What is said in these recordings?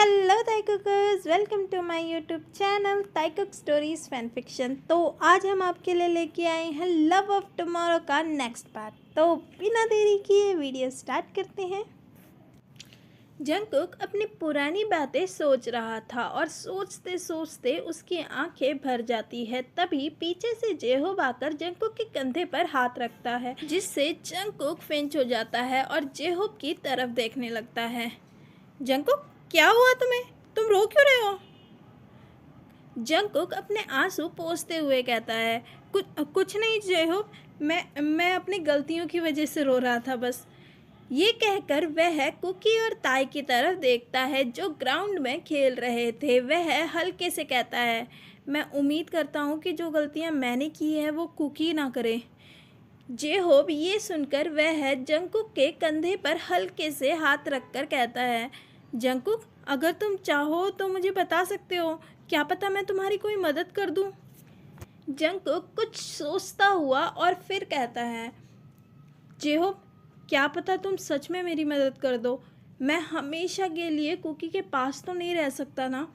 Hello Taekookers, welcome to my YouTube channel Taekook stories fan fiction. तो आज हम आपके लिए लेके आए हैं लव ऑफ टुमारो का नेक्स्ट पार्ट। तो बिना देरी किए वीडियो स्टार्ट करते हैं। जंगकुक अपनी पुरानी बातें सोच रहा था और सोचते सोचते उसकी आंखें भर जाती है। तभी पीछे से जेहोब आकर जंगकुक के कंधे पर हाथ रखता है, जिससे जंगकुक फेंच हो जाता है और जेहोब की तरफ देखने लगता है। जंगकुक, क्या हुआ तुम्हें? तुम रो क्यों रहे हो? जंगकुक अपने आंसू पोंछते हुए कहता है, कुछ नहीं जेहोब, मैं अपनी गलतियों की वजह से रो रहा था बस। ये कहकर वह कुकी और ताई की तरफ देखता है जो ग्राउंड में खेल रहे थे। वह हल्के से कहता है, मैं उम्मीद करता हूँ कि जो गलतियाँ मैंने की है वो कुकी ना करे। जेहोब ये सुनकर वह जंगकुक के कंधे पर हल्के से हाथ रखकर कहता है, जंगकुक, अगर तुम चाहो तो मुझे बता सकते हो, क्या पता मैं तुम्हारी कोई मदद कर दूं। जंगकुक कुछ सोचता हुआ और फिर कहता है, जेहोब, क्या पता तुम सच में मेरी मदद कर दो। मैं हमेशा के लिए कुकी के पास तो नहीं रह सकता ना।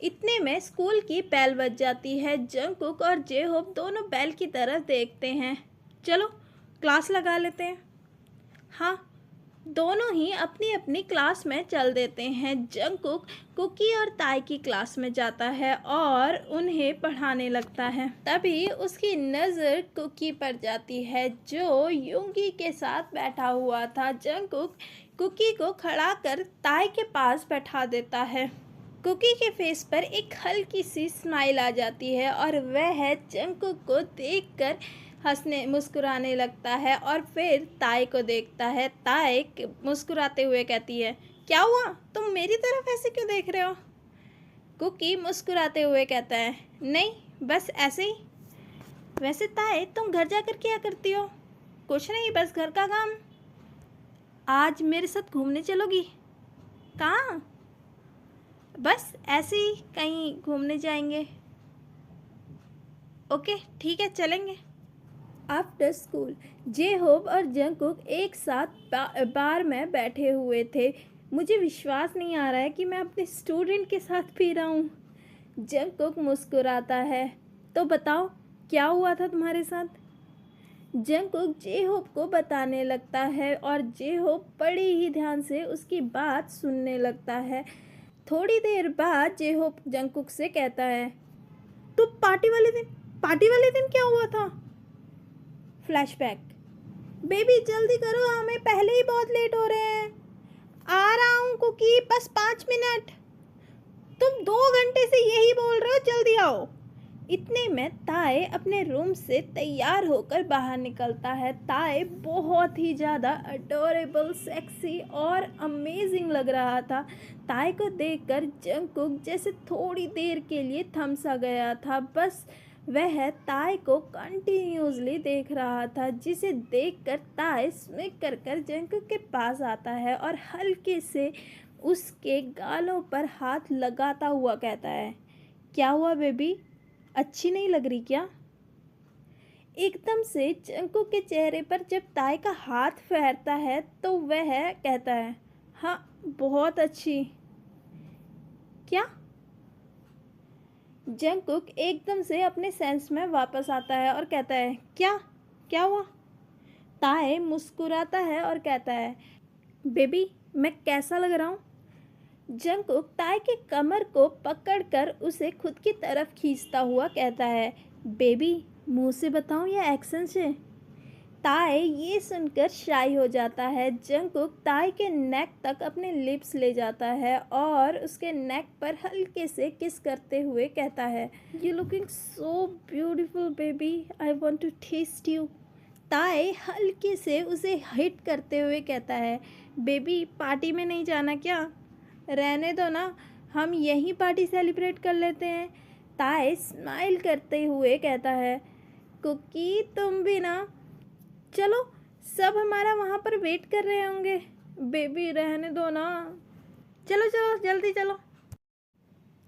इतने में स्कूल की बेल बज जाती है। जंगकुक और जेहोब दोनों बेल की तरफ देखते हैं। चलो क्लास लगा लेते हैं। हाँ, दोनों ही अपनी अपनी क्लास में चल देते हैं। जंगकुक कुकी और ताई की क्लास में जाता है और उन्हें पढ़ाने लगता है। तभी उसकी नज़र कुकी पर जाती है जो युंगी के साथ बैठा हुआ था। जंगकुक कुकी को खड़ा कर ताई के पास बैठा देता है। कुकी के फेस पर एक हल्की सी स्माइल आ जाती है और वह जंगकुक को देखकर हंसने मुस्कुराने लगता है और फिर ताई को देखता है। ताई मुस्कुराते हुए कहती है, क्या हुआ? तुम मेरी तरफ ऐसे क्यों देख रहे हो? कुकी मुस्कुराते हुए कहता है, नहीं, बस ऐसे ही। वैसे ताई, तुम घर जाकर क्या करती हो? कुछ नहीं, बस घर का काम। आज मेरे साथ घूमने चलोगी? कहाँ? बस ऐसे ही कहीं घूमने जाएंगे। ओके, ठीक है, चलेंगे। आफ्टर स्कूल जेहोब और जंगकुक एक साथ बार में बैठे हुए थे। मुझे विश्वास नहीं आ रहा है कि मैं अपने स्टूडेंट के साथ पी रहा हूँ। जंगकुक मुस्कुराता है, तो बताओ क्या हुआ था तुम्हारे साथ? जंगकुक जेहोब को बताने लगता है और जेहोब बड़े ही ध्यान से उसकी बात सुनने लगता है। थोड़ी देर बाद जेहोब जंगकुक से कहता है, तो पार्टी वाले दिन क्या हुआ था? फ्लैशबैक। बेबी जल्दी करो, हमें पहले ही बहुत लेट हो रहे हैं। आ रहा हूँ कुकी, बस 5 मिनट। तुम 2 घंटे से यही बोल रहे हो, जल्दी आओ। इतने में ताई अपने रूम से तैयार होकर बाहर निकलता है। ताई बहुत ही ज़्यादा अडोरेबल, सेक्सी और अमेजिंग लग रहा था। ताई को देखकर जंगकुक जैसे थोड़ी देर के लिए थम सा गया था। बस वह ताई को कंटिन्यूसली देख रहा था, जिसे देखकर ताई स्मिक कर कर जंगकुक के पास आता है और हल्के से उसके गालों पर हाथ लगाता हुआ कहता है, क्या हुआ बेबी, अच्छी नहीं लग रही क्या? एकदम से जंगकुक के चेहरे पर जब ताई का हाथ फेरता है तो वह कहता है, हाँ, बहुत अच्छी। क्या? जंगकुक एकदम से अपने सेंस में वापस आता है और कहता है, क्या हुआ? ताई मुस्कुराता है और कहता है, बेबी, मैं कैसा लग रहा हूँ? जंगकुक ताई के कमर को पकड़कर उसे खुद की तरफ खींचता हुआ कहता है, बेबी, मुंह से बताऊँ या एक्शन से? ताई ये सुनकर शाई हो जाता है। जंगकुक ताई के नेक तक अपने लिप्स ले जाता है और उसके नेक पर हल्के से किस करते हुए कहता है, you looking so beautiful baby, I want to taste you. Tae हल्के से उसे हिट करते हुए कहता है, बेबी, पार्टी में नहीं जाना क्या? रहने दो ना, हम यहीं पार्टी सेलिब्रेट कर लेते हैं। ताई स्माइल करते हुए कहता है, कुकी, तुम भी ना। चलो, सब हमारा वहाँ पर वेट कर रहे होंगे। बेबी, रहने दो ना। चलो चलो, जल्दी चलो।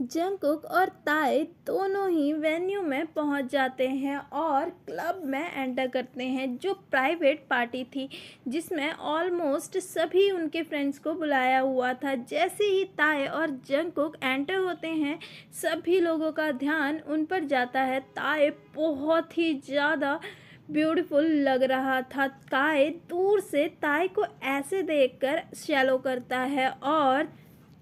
जंगकुक और ताए दोनों ही वेन्यू में पहुंच जाते हैं और क्लब में एंटर करते हैं, जो प्राइवेट पार्टी थी जिसमें ऑलमोस्ट सभी उनके फ्रेंड्स को बुलाया हुआ था। जैसे ही ताए और जंगकुक एंटर होते हैं, सभी लोगों का ध्यान उन पर जाता है। ताए बहुत ही ज़्यादा ब्यूटीफुल लग रहा था। ताए दूर से ताए को ऐसे देखकर शैलो करता है और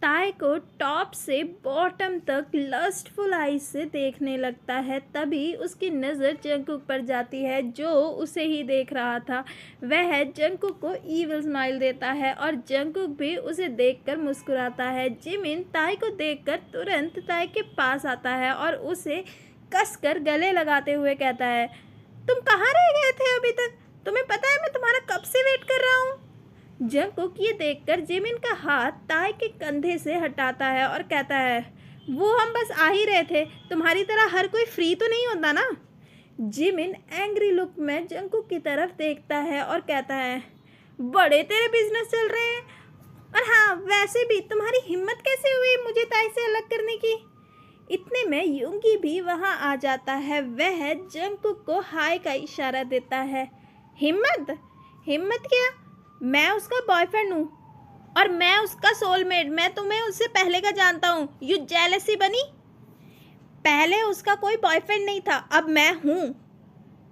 ताए को टॉप से बॉटम तक लस्टफुल आईज से देखने लगता है। तभी उसकी नज़र जंगकुक पर जाती है, जो उसे ही देख रहा था। वह जंगकुक को ईविल स्माइल देता है और जंगकुक भी उसे देखकर मुस्कुराता है। जिमिन ताए को देखकर तुरंत ताए के पास आता है और उसे कसकर गले लगाते हुए कहता है, तुम कहाँ रह गए थे अभी तक? तुम्हें पता है मैं तुम्हारा कब से वेट कर रहा हूँ। जंगकुक ये देखकर जिमिन का हाथ ताए के कंधे से हटाता है और कहता है, वो हम बस आ ही रहे थे, तुम्हारी तरह हर कोई फ्री तो नहीं होता ना। जिमिन एंग्री लुक में जंगकुक की तरफ देखता है और कहता है, बड़े तेरे बिजनेस चल रहे हैं। और हाँ, वैसे भी तुम्हारी हिम्मत कैसे हुई मुझे ताए से अलग करने की। इतने में युंगी भी वहाँ आ जाता है। वह जंगकुक को हाय का इशारा देता है। हिम्मत? हिम्मत क्या? मैं उसका बॉयफ्रेंड हूँ और मैं उसका सोलमेट। मैं तुम्हें उससे पहले का जानता हूँ। यू जेलसी बनी? पहले उसका कोई बॉयफ्रेंड नहीं था, अब मैं हूँ।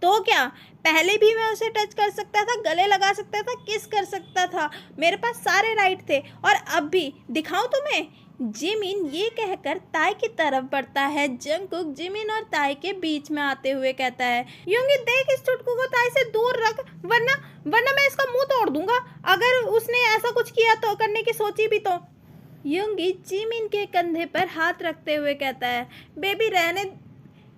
तो क्या? पहले भी मैं उसे टच कर सकता था, गले लगा सकता था, किस कर सकता था। मेरे पास सारे राइट थे। और अब भी दिखाऊं तुम्हें? जिमिन ये कहकर ताए की तरफ बढ़ता है। जंगकुक जिमिन और ताए के बीच में आते हुए कहता है, योंगी देख, इस चुटकू को ताए से दूर रख, वरना मैं इसका मुंह तोड़ दूंगा अगर उसने ऐसा कुछ किया तो, करने की सोची भी तो। योंगी जिमिन के कंधे पर हाथ रखते हुए कहता है, बेबी रहने।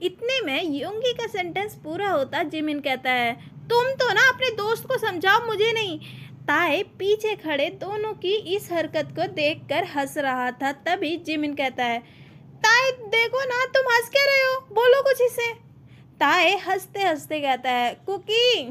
इतने में योंगी का सेंटेंस पूरा होता जिमिन कहता है, तुम तो ना अपने दोस्त को समझाओ, मुझे नहीं। ताए पीछे खड़े दोनों की इस हरकत को देखकर हंस रहा था। तभी जिमिन कहता है, ताए देखो ना, तुम हंस क्या रहे हो, बोलो कुछ इसे। ताए हंसते हंसते कहता है, कुकी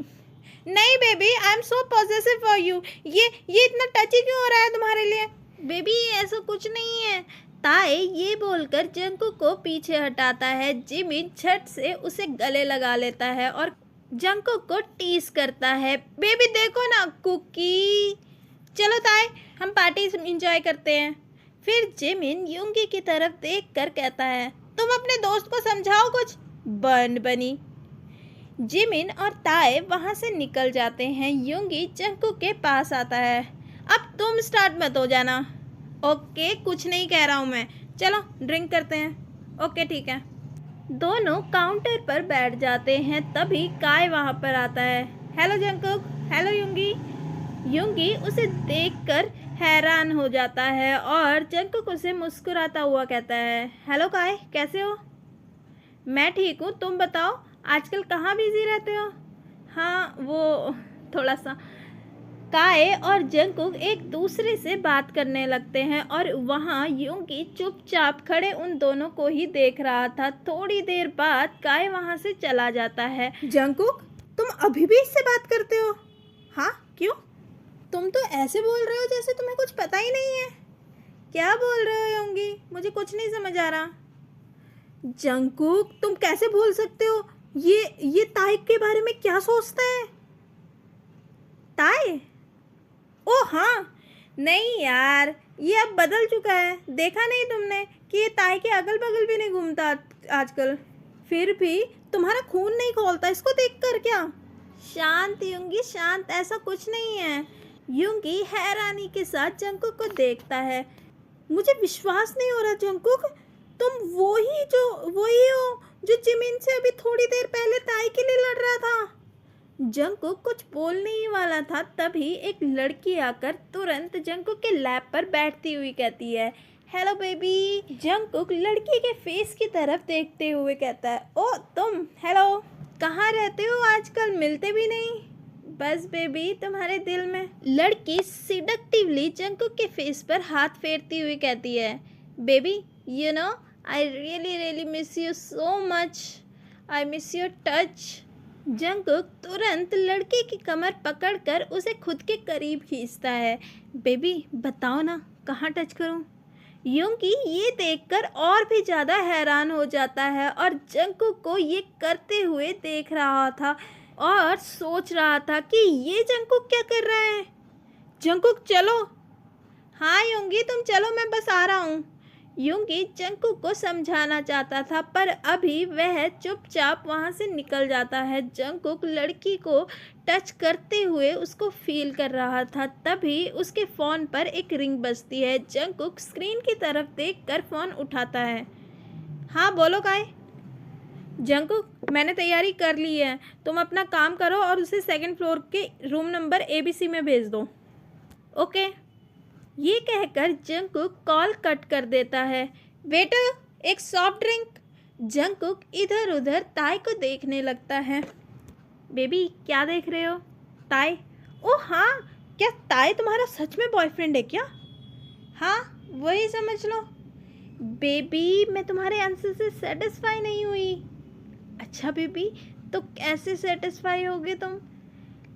नहीं baby, I am so possessive for you. ये इतना टची क्यों हो रहा है तुम्हारे लिए? बेबी ऐसा कुछ नहीं है। ताए ये बोलकर जंगकुक को पीछे हटाता है। जिमिन झट से उसे गले लगा लेता है और जंगकुक को टीस करता है, बेबी देखो ना कुकी। चलो ताए, हम पार्टी एंजॉय करते हैं। फिर जिमिन युंगी की तरफ देखकर कहता है, तुम अपने दोस्त को समझाओ कुछ, बनी। जिमिन और ताए वहाँ से निकल जाते हैं। युंगी जंगकुक के पास आता है, अब तुम स्टार्ट मत हो जाना। ओके, कुछ नहीं कह रहा हूँ मैं, चलो ड्रिंक करते हैं। ओके ठीक है। दोनों काउंटर पर बैठ जाते हैं। तभी काय वहाँ पर आता है। Hello Jungkook, hello Yoongi. Yoongi उसे देखकर हैरान हो जाता है और जंगकुक उसे मुस्कुराता हुआ कहता है, हेलो काय, कैसे हो? मैं ठीक हूँ, तुम बताओ आजकल कहाँ बिजी रहते हो? हाँ वो थोड़ा सा। काय और जंगकुक एक दूसरे से बात करने लगते हैं और वहाँ युंगी चुपचाप खड़े उन दोनों को ही देख रहा था। थोड़ी देर बाद काय वहाँ से चला जाता है। जंगकुक, तुम अभी भी इससे बात करते हो? हाँ क्यों? तुम तो ऐसे बोल रहे हो जैसे तुम्हें कुछ पता ही नहीं है। क्या बोल रहे हो युंगी? मुझे कुछ नहीं समझ आ रहा। जंगकुक, तुम कैसे भूल सकते हो? ये ताए के बारे में क्या सोचता है? ताए? ओ हाँ, नहीं यार, ये अब बदल चुका है। देखा नहीं तुमने कि ये ताए के अगल बगल भी नहीं घूमता आजकल? फिर भी तुम्हारा खून नहीं खौलता इसको देखकर क्या? शांत युंगी, शांत, ऐसा कुछ नहीं है। युंगी हैरानी के साथ जंगकुक को देखता है। मुझे विश्वास नहीं हो रहा जंगकुक, तुम वही हो जो जिमिन से अभी थोड़ी देर पहले ताए के लिए लड़ रहा था। जंगकुक कुछ बोलने ही वाला था, तभी एक लड़की आकर तुरंत जंगकुक के लैप पर बैठती हुई कहती है, हेलो बेबी। जंगकुक लड़की के फेस की तरफ देखते हुए कहता है, ओ तुम, हेलो, कहाँ रहते हो आजकल, मिलते भी नहीं। बस बेबी तुम्हारे दिल में। लड़की सिडक्टिवली जंगकुक के फेस पर हाथ फेरती हुई कहती है, baby you know I really miss you so much, I miss your touch. Jungkook तुरंत लड़के की कमर पकड़कर उसे खुद के करीब खींचता है। बेबी बताओ ना, कहाँ टच करूँ? यूंगी ये देखकर और भी ज़्यादा हैरान हो जाता है और जंगकुक को ये करते हुए देख रहा था और सोच रहा था कि ये जंगकुक क्या कर रहा है। जंगकुक चलो। हाँ यूंगी तुम चलो, मैं बस आ रहा हूँ। यूंगी जंगकुक को समझाना चाहता था पर अभी वह चुपचाप वहाँ से निकल जाता है। जंगकुक लड़की को टच करते हुए उसको फील कर रहा था, तभी उसके फ़ोन पर एक रिंग बजती है। जंगकुक स्क्रीन की तरफ देखकर फ़ोन उठाता है। हाँ बोलो काय। जंगकुक मैंने तैयारी कर ली है, तुम अपना काम करो और उसे सेकंड फ्लोर के रूम नंबर ABC में भेज दो। ओके। ये कहकर जंगकुक कॉल कट कर देता है। वेटर एक सॉफ्ट ड्रिंक। जंगकुक इधर उधर ताई को देखने लगता है। बेबी क्या देख रहे हो? ताई। ओह हाँ, क्या ताई तुम्हारा सच में बॉयफ्रेंड है क्या? हाँ वही समझ लो। बेबी मैं तुम्हारे आंसर से सेटिस्फाई नहीं हुई। अच्छा बेबी तो कैसे सेटिस्फाई होगे तुम?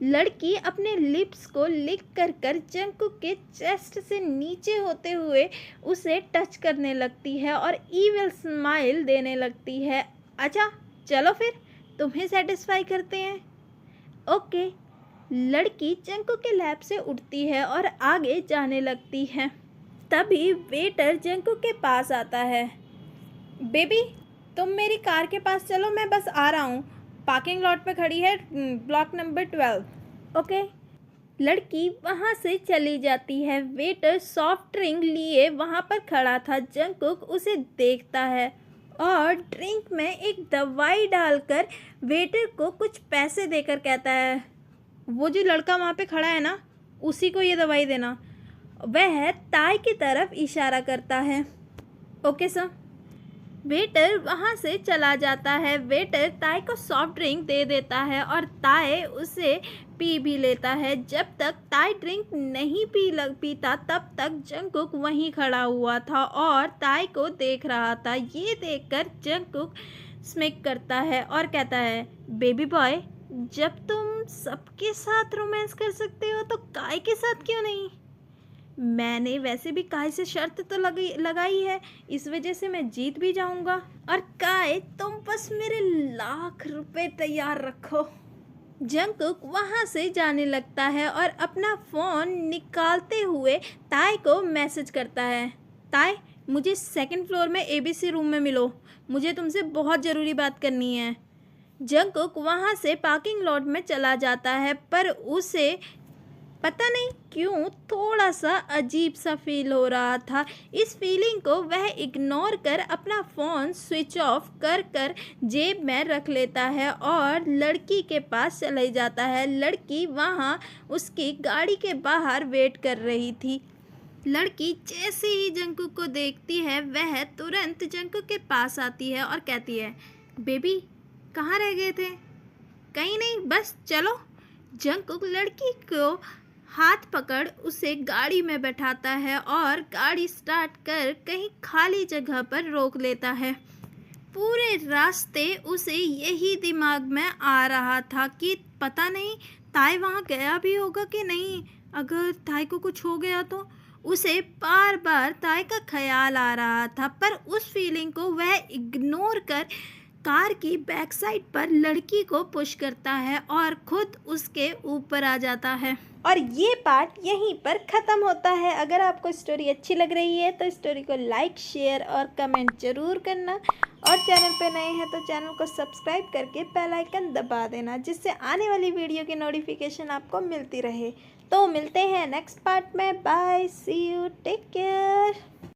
लड़की अपने लिप्स को लिक कर जंगकुक के चेस्ट से नीचे होते हुए उसे टच करने लगती है और ईविल स्माइल देने लगती है। अच्छा चलो फिर तुम्हें सेटिस्फाई करते हैं। ओके। लड़की जंगकुक के लैब से उठती है और आगे जाने लगती है। तभी वेटर जंगकुक के पास आता है। बेबी तुम मेरी कार के पास चलो, मैं बस आ रहा हूँ। पार्किंग लॉट पे खड़ी है, ब्लॉक नंबर 12। ओके। लड़की वहाँ से चली जाती है। वेटर सॉफ्ट ड्रिंक लिए वहाँ पर खड़ा था। जंगकुक उसे देखता है और ड्रिंक में एक दवाई डालकर वेटर को कुछ पैसे देकर कहता है, वो जो लड़का वहाँ पे खड़ा है ना, उसी को ये दवाई देना। वह ताई की तरफ इशारा करता है। Okay sir. वेटर वहाँ से चला जाता है। वेटर ताई को सॉफ्ट ड्रिंक दे देता है और ताई उसे पी भी लेता है। जब तक ताई ड्रिंक नहीं पीता तब तक जंगकुक वहीं खड़ा हुआ था और ताई को देख रहा था। ये देखकर जंगकुक स्मिक करता है और कहता है, बेबी बॉय जब तुम सबके साथ रोमांस कर सकते हो तो काय के साथ क्यों नहीं? मैंने वैसे भी काय से शर्त तो लगाई है, इस वजह से मैं जीत भी जाऊंगा। और काय तुम बस मेरे लाख रुपए तैयार रखो। जंगकुक वहाँ से जाने लगता है और अपना फ़ोन निकालते हुए ताई को मैसेज करता है। ताई मुझे सेकंड फ्लोर में ABC रूम में मिलो, मुझे तुमसे बहुत ज़रूरी बात करनी है। जंगकुक वहाँ से पार्किंग लॉट में चला जाता है पर उसे पता नहीं क्यों थोड़ा सा अजीब सा फील हो रहा था। इस फीलिंग को वह इग्नोर कर अपना फ़ोन स्विच ऑफ कर जेब में रख लेता है और लड़की के पास चले जाता है। लड़की वहाँ उसकी गाड़ी के बाहर वेट कर रही थी। लड़की जैसे ही जंगकुक को देखती है वह तुरंत जंगकुक के पास आती है और कहती है, बेबी कहाँ रह गए थे? कहीं नहीं, बस चलो। जंगकुक लड़की को हाथ पकड़ उसे गाड़ी में बैठाता है और गाड़ी स्टार्ट कर कहीं खाली जगह पर रोक लेता है। पूरे रास्ते उसे यही दिमाग में आ रहा था कि पता नहीं ताई वहाँ गया भी होगा कि नहीं। अगर ताई को कुछ हो गया तो उसे बार बार ताई का ख्याल आ रहा था, पर उस फीलिंग को वह इग्नोर कर कार की बैक साइड पर लड़की को पुश करता है और खुद उसके ऊपर आ जाता है। और ये पार्ट यहीं पर ख़त्म होता है। अगर आपको स्टोरी अच्छी लग रही है तो स्टोरी को लाइक, शेयर और कमेंट ज़रूर करना, और चैनल पे नए हैं तो चैनल को सब्सक्राइब करके बेल आइकन दबा देना, जिससे आने वाली वीडियो की नोटिफिकेशन आपको मिलती रहे। तो मिलते हैं नेक्स्ट पार्ट में। Bye, see you, take care.